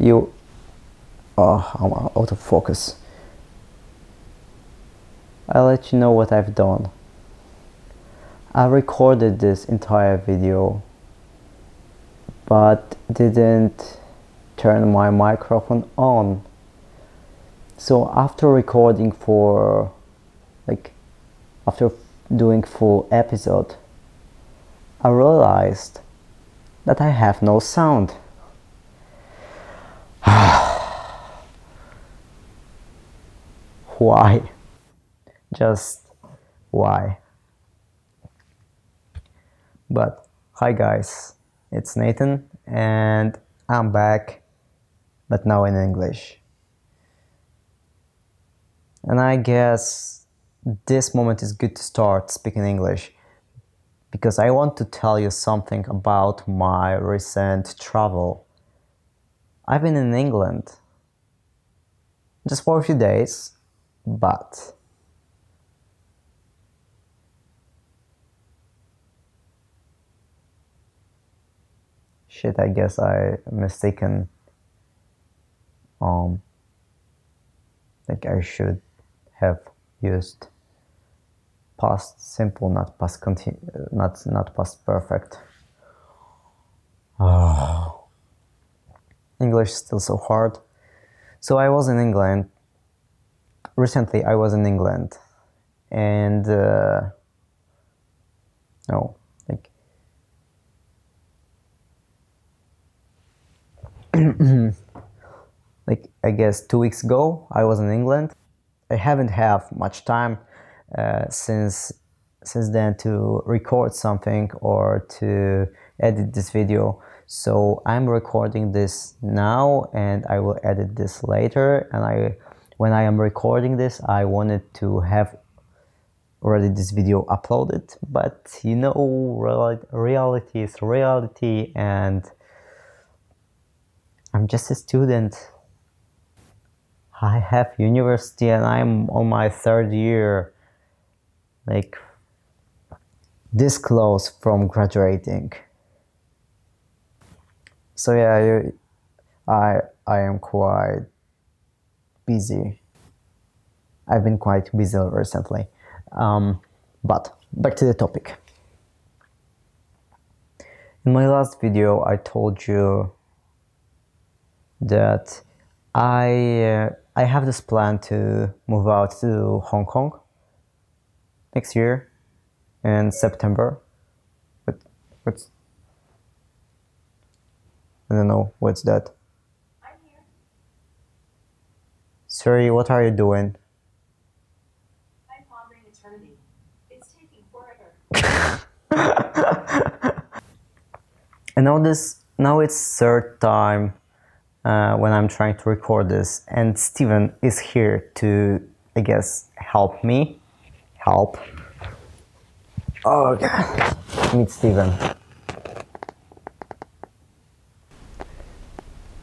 You... Oh, I'm out of focus. I'll let you know what I've done. I recorded this entire video, but didn't turn my microphone on. So after recording for, after doing full episode, I realized that I have no sound. Why? Just why? But hi guys, it's Nathan and I'm back, but now in English. And I guess this moment is good to start speaking English because I want to tell you something about my recent travel. I've been in England just for a few days, but shit, I guess I mistaken. I should have used past simple, not past not past perfect. Oh. English is still so hard. So I was in England. Recently I was in England and I guess 2 weeks ago I was in England. I haven't had much time since then to record something or to edit this video, so I'm recording this now and I will edit this later. And when I am recording this, I wanted to have already this video uploaded, but you know, reality is reality and I'm just a student. I have university and I'm on my 3rd year, this close from graduating. So yeah, I am quite busy. I've been quite busy recently. But back to the topic. In my last video, I told you that I have this plan to move out to Hong Kong next year in September. What's I don't know, what's that? I'm here. Sorry, what are you doing? I'm pondering eternity. It's taking forever. And now it's 3rd time when I'm trying to record this, and Steven is here to, I guess, help me. Oh god, meet Steven.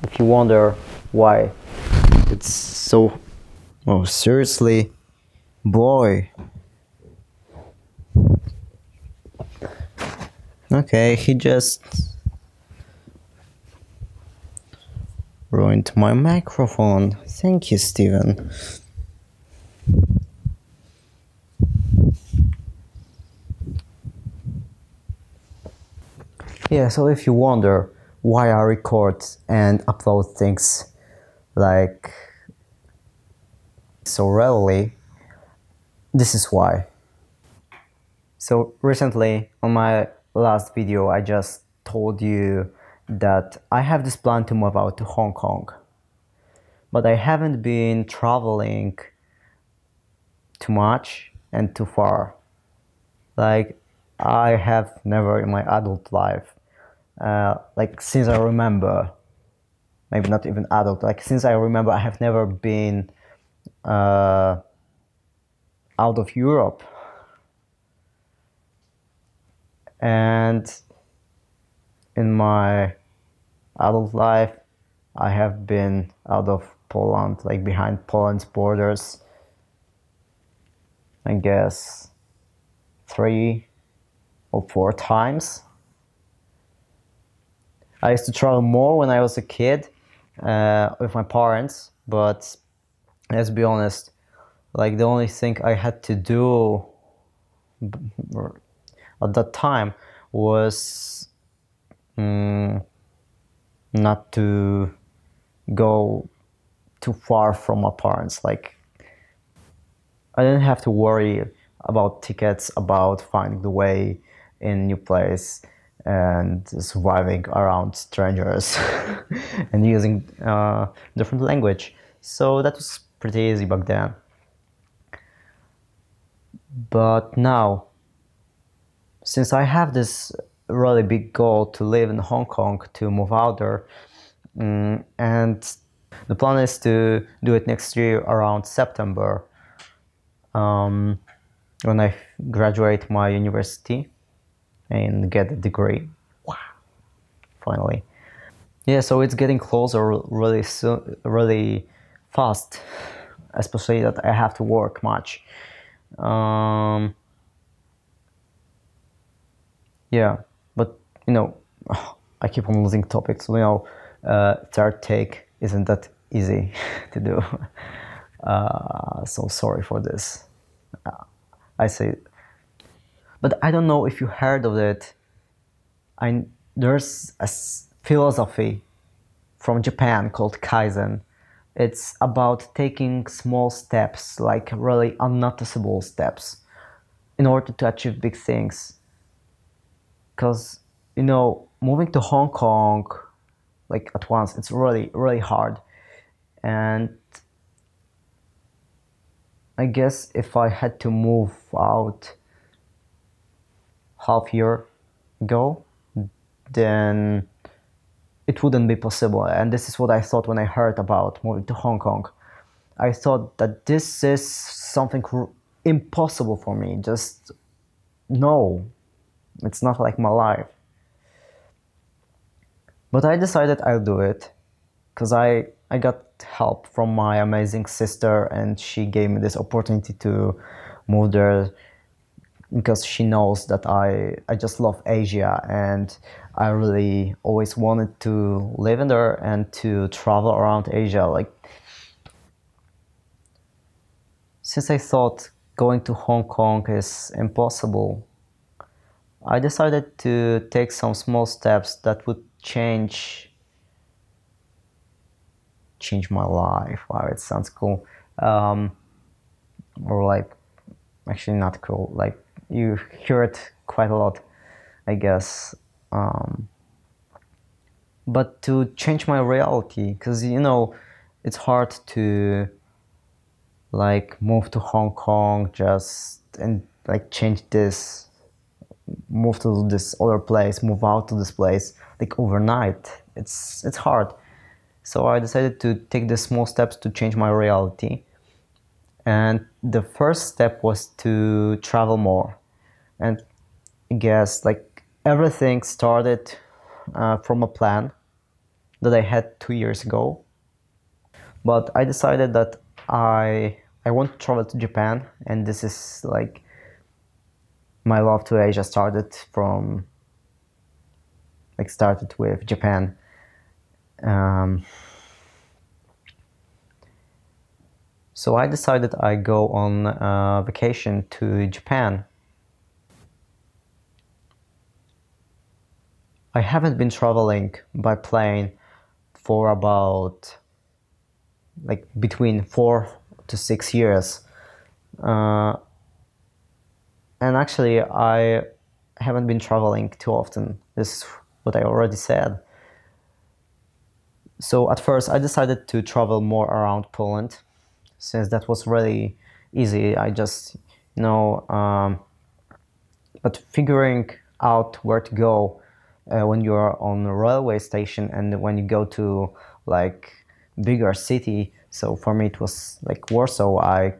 If you wonder why it's so... Oh, seriously? Boy. Okay, he just ruined my microphone. Thank you, Steven. Yeah, so if you wonder why I record and upload things so rarely, this is why. So recently, on my last video, I just told you that I have this plan to move out to Hong Kong, but I haven't been traveling too much and too far. I have never in my adult life, since I remember, maybe not even adult, since I remember, I have never been out of Europe. And in my adult life, I have been out of Poland, behind Poland's borders, I guess 3 or 4 times. I used to travel more when I was a kid, with my parents, but let's be honest, like the only thing I had to do at that time was not to go too far from my parents. Like I didn't have to worry about tickets, about finding the way in new place and surviving around strangers and using different language. So that was pretty easy back then. But now, since I have this really big goal to live in Hong Kong, to move out there, and the plan is to do it next year around September, when I graduate my university and get a degree. Wow, finally. Yeah, so it's getting closer really soon, really fast, especially that I have to work much. Um, yeah, but I keep on losing topics. Third take isn't that easy to do. So sorry for this. I say, but I don't know if you heard of it. There's a philosophy from Japan called Kaizen. It's about taking small steps, like really unnoticeable steps, in order to achieve big things. Because, moving to Hong Kong, like at once, it's really, really hard. And I guess if I had to move out half year ago, then it wouldn't be possible. And this is what I thought when I heard about moving to Hong Kong. I thought that this is something impossible for me. Just no, it's not like my life. But I decided I'll do it because I got help from my amazing sister, and she gave me this opportunity to move there because she knows that I just love Asia, and I really always wanted to live in there and to travel around Asia. Like, since I thought going to Hong Kong is impossible, I decided to take some small steps that would change my life. Wow, it sounds cool. Or like, actually not cool. Like, you hear it quite a lot, I guess. But to change my reality, because it's hard to like move to Hong Kong just and like change this, move to this other place, move out to this place like overnight. It's hard. So I decided to take the small steps to change my reality. And the first step was to travel more. And I guess like everything started from a plan that I had 2 years ago. But I decided that I want to travel to Japan, and this is like my love to Asia started with Japan. So I decided I go on vacation to Japan. I haven't been traveling by plane for about like between 4 to 6 years. And actually, I haven't been traveling too often. This is what I already said. So at first, I decided to travel more around Poland, since that was really easy. I just, but figuring out where to go when you're on a railway station and when you go to like bigger city. So for me, it was like Warsaw.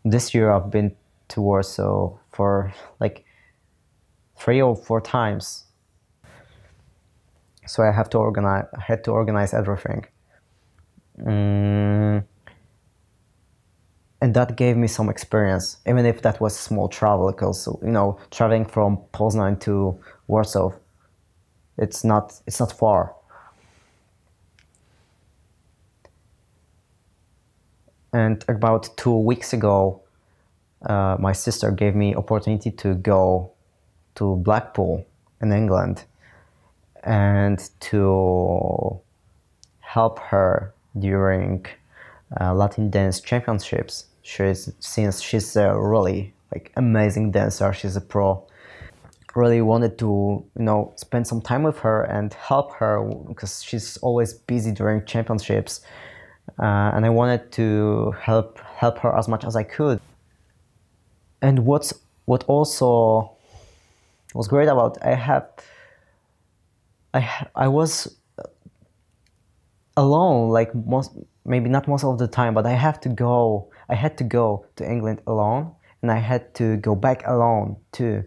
This year I've been to Warsaw for like 3 or 4 times. So I had to organize everything. And that gave me some experience, even if that was small travel, because traveling from Poznan to Warsaw, it's not far. And about 2 weeks ago, my sister gave me opportunity to go to Blackpool in England and to help her during Latin dance championships. Since she's a really like amazing dancer, she's a pro. Really wanted to spend some time with her and help her because she's always busy during championships, and I wanted to help her as much as I could. And what also was great about I was alone, like most, maybe not most of the time, but I had to go to England alone, and I had to go back alone too.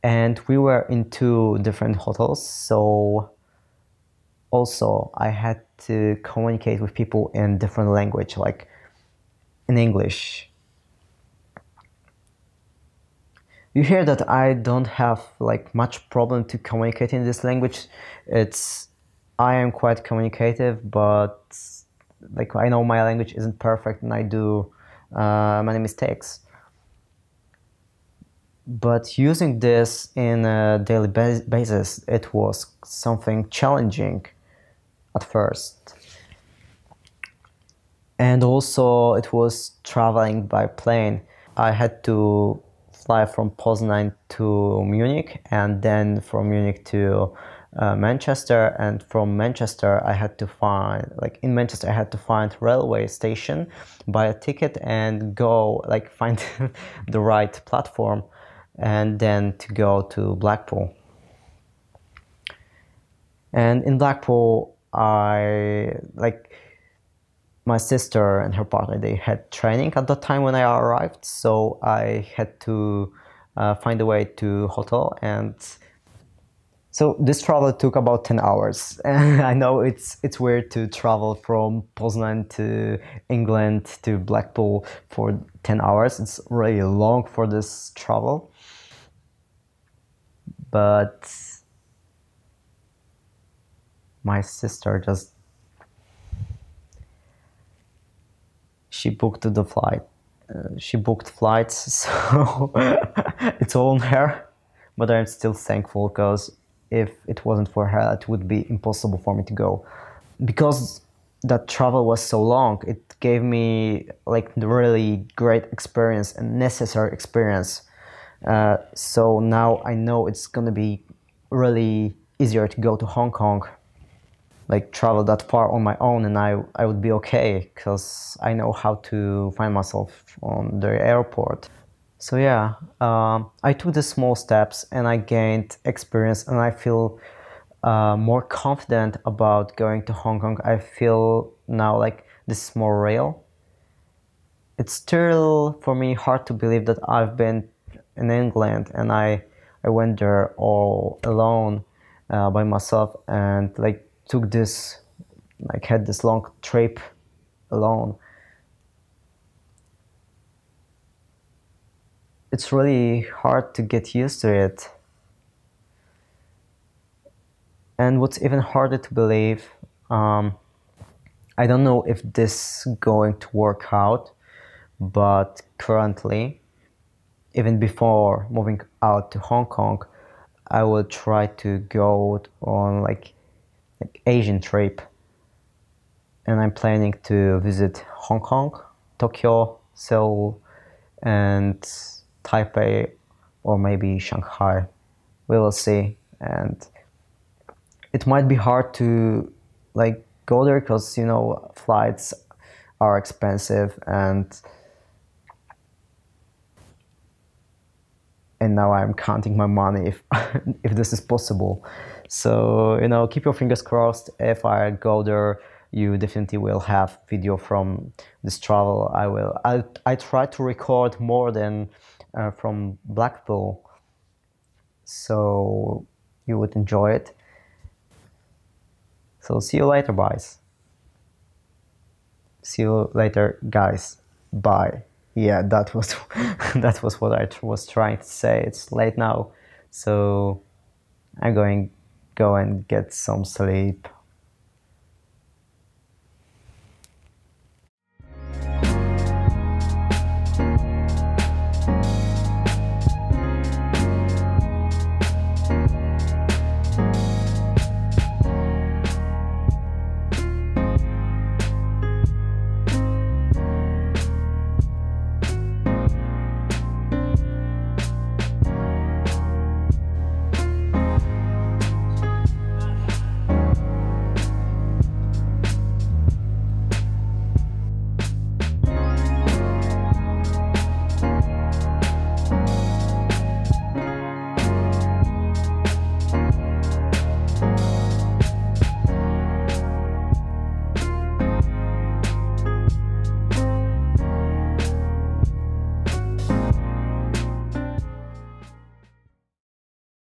And we were in two different hotels, so also I had to communicate with people in different language, like in English. You hear that I don't have like much problem to communicate in this language. It's I am quite communicative, but like I know my language isn't perfect and I do many mistakes. But using this in a daily basis, it was something challenging at first. And also it was traveling by plane. I had to fly from Poznan to Munich, and then from Munich to Manchester, and from Manchester I had to find, like in Manchester I had to find railway station, buy a ticket and go, like find the right platform, and then to go to Blackpool. And in Blackpool I like my sister and her partner, they had training at the time when I arrived, so I had to find a way to hotel. And so this travel took about 10 hours. And I know it's weird to travel from Poznan to England to Blackpool for 10 hours. It's really long for this travel, but my sister just she booked the flight. She booked flights, so it's all on her. But I'm still thankful because if it wasn't for her, it would be impossible for me to go. Because that travel was so long, it gave me like the really great experience and necessary experience. So now I know it's gonna be really easier to go to Hong Kong, like travel that far on my own, and I would be okay because I know how to find myself on the airport. So yeah, I took the small steps and I gained experience, and I feel more confident about going to Hong Kong. I feel now like this is more real. It's still for me hard to believe that I've been in England and I went there all alone, by myself, and like took this, like had this long trip alone. It's really hard to get used to it. And what's even harder to believe, I don't know if this is going to work out, but currently, even before moving out to Hong Kong, I will try to go on like Asian trip, and I'm planning to visit Hong Kong, Tokyo, Seoul, and Taipei, or maybe Shanghai. We will see. And it might be hard to like go there because flights are expensive, and now I'm counting my money if if this is possible. So keep your fingers crossed. If I go there, you definitely will have video from this travel. I try to record more than from Blackpool, so you would enjoy it. So see you later, boys. See you later, guys. Bye. Yeah, that was that was what I was trying to say. It's late now, so I'm going go and get some sleep.